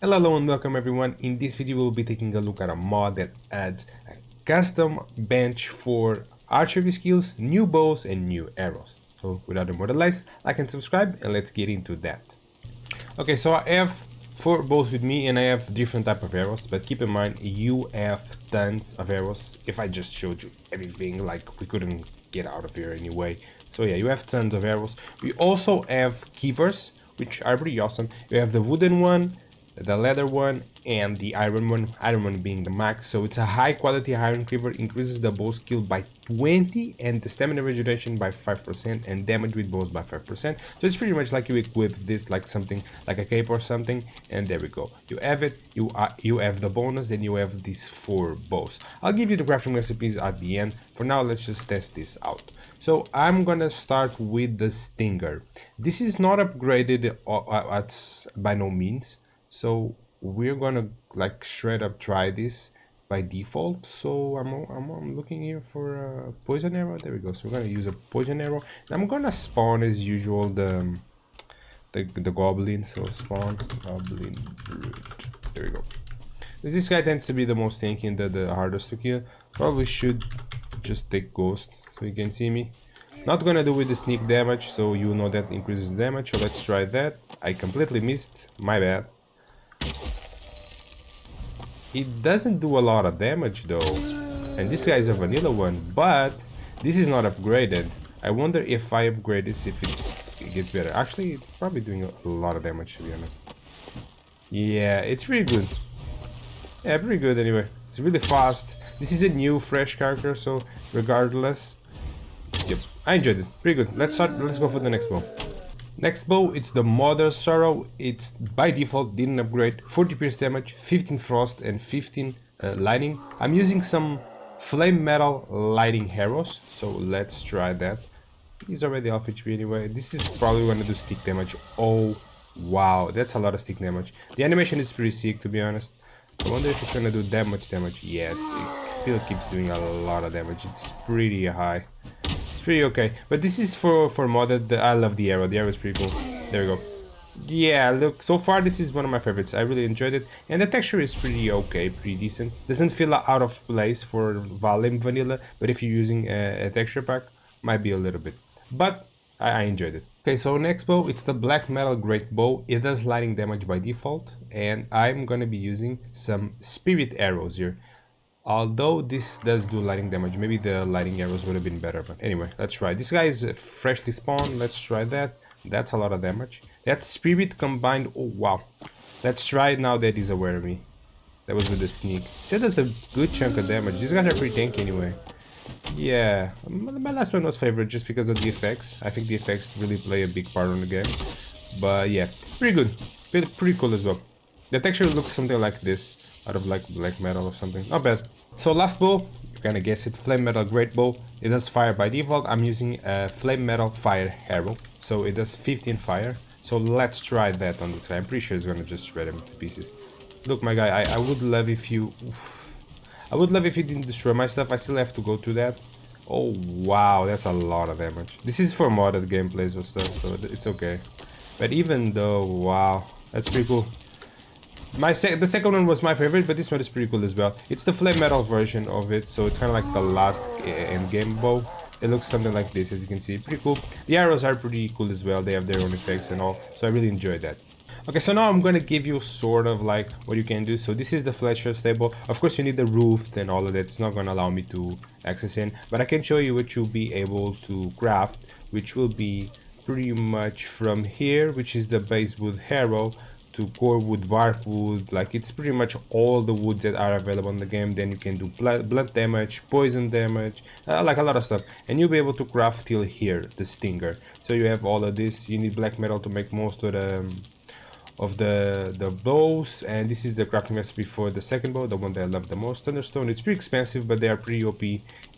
Hello and welcome everyone. In this video we'll be taking a look at a mod that adds a custom bench for archery skills, new bows and new arrows. So without more delays, like and subscribe and let's get into that. Okay, so I have 4 bows with me and I have different type of arrows, but keep in mind you have tons of arrows. If I just showed you everything, like we couldn't get out of here anyway. So yeah, you have tons of arrows. We also have keepers, which are pretty awesome. You have the wooden one, the leather one and the iron one being the max. So it's a high quality iron cleaver, increases the bow skill by 20 and the stamina regeneration by 5% and damage with bows by 5%. So it's pretty much like you equip this like something like a cape or something, and there we go, you have it. You have the bonus and you have these 4 bows. I'll give you the crafting recipes at the end. For now, let's just test this out. So I'm gonna start with the stinger. This is not upgraded by no means, so we're gonna like straight up try this by default. So I'm looking here for a poison arrow. There we go. So we're gonna use a poison arrow and I'm gonna spawn as usual the goblin. So spawn goblin brute. There we go. This guy tends to be the most tanky and the hardest to kill. Probably should just take ghost so you can see me. Not gonna do with the sneak damage, so you know that increases damage. So let's try that. I completely missed, my bad. It doesn't do a lot of damage though, and this guy is a vanilla one, but this is not upgraded. I wonder if I upgrade this, if it gets better. Actually, it's probably doing a lot of damage, to be honest. Yeah, it's pretty good. Yeah, pretty good anyway. It's really fast. This is a new, fresh character, so regardless, yep, I enjoyed it. Pretty good. Let's go for the next bow. Next bow, it's the Mother's Sorrow. It's by default, didn't upgrade. 40 pierce damage, 15 frost and 15 lightning. I'm using some flame metal lighting arrows, so let's try that. He's already off HP anyway. This is probably going to do stick damage. Oh wow, that's a lot of stick damage. The animation is pretty sick, to be honest. I wonder if it's going to do that much damage. Yes, it still keeps doing a lot of damage. It's pretty high. Pretty okay, but this is for modded. I love the arrow. The arrow is pretty cool. There we go. Yeah, look, so far this is one of my favorites. I really enjoyed it, and the texture is pretty okay, pretty decent. Doesn't feel out of place for Valheim vanilla, but if you're using a texture pack, might be a little bit. But I enjoyed it. Okay, so next bow, it's the black metal great bow. It does lightning damage by default, and I'm gonna be using some spirit arrows here. Although this does do lightning damage, maybe the lightning arrows would have been better, but anyway, let's try. This guy is freshly spawned, let's try that. That's a lot of damage. That spirit combined, oh wow. Let's try it now that he's aware of me. That was with the sneak. So that's a good chunk of damage. These guys are pretty tanky anyway. Yeah, my last one was favorite just because of the effects. I think the effects really play a big part on the game. But yeah, pretty good. Pretty cool as well. The texture looks something like this, out of like black metal or something. Not bad. So last bow, you kinda guess it, flame metal great bow. It does fire by default. I'm using a flame metal fire arrow, so it does 15 fire. So let's try that on this guy. I'm pretty sure it's gonna just shred him to pieces. Look, my guy, I would love if you, I would love if you didn't destroy my stuff. I still have to go through that. Oh wow, that's a lot of damage. This is for modded gameplays or stuff, so it's okay. But even though, wow, that's pretty cool. The second one was my favorite, but this one is pretty cool as well. It's the flame metal version of it, so it's kind of like the last end game bow. It looks something like this, as you can see. Pretty cool. The arrows are pretty cool as well. They have their own effects and all, so I really enjoyed that. Okay, so now I'm gonna give you sort of like what you can do. So this is the Fletcher stable. Of course, you need the roof and all of that. It's not gonna allow me to access in, but I can show you what you'll be able to craft, which will be pretty much from here, which is the base wood arrow, to core wood, bark wood. Like, it's pretty much all the woods that are available in the game. Then you can do blunt damage, poison damage, like a lot of stuff, and you'll be able to craft till here the stinger. So you have all of this. You need black metal to make most of the bows, and this is the crafting recipe for the second bow, the one that I love the most, Thunderstone. It's pretty expensive, but they are pretty OP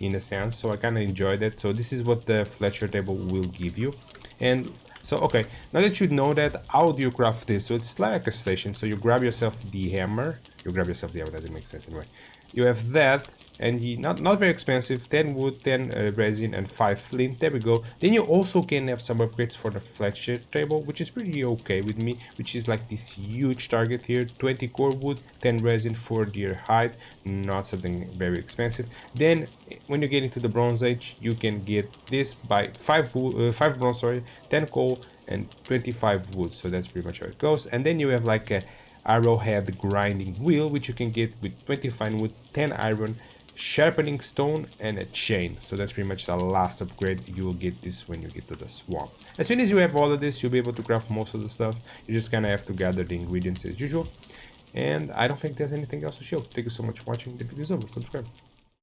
in a sense, so I kind of enjoyed it. So this is what the Fletcher table will give you. And so, okay, now that you know that, how do you craft this? So it's like a station. So you grab yourself the hammer. Doesn't make sense anyway. You have that, and not very expensive. 10 wood, 10 resin, and 5 flint. There we go. Then you also can have some upgrades for the flexure table, which is pretty okay with me, which is like this huge target here. 20 core wood, 10 resin, 4 deer hide, not something very expensive. Then when you get into the bronze age, you can get this by 5 wood, 5 bronze, sorry, 10 coal, and 25 wood. So that's pretty much how it goes. And then you have like a arrowhead grinding wheel, which you can get with 25 wood, 10 iron, sharpening stone, and a chain. So that's pretty much the last upgrade. You will get this when you get to the swamp. As soon as you have all of this, you'll be able to craft most of the stuff. You just kind of have to gather the ingredients as usual. And I don't think there's anything else to show. Thank you so much for watching. The video is over. Subscribe.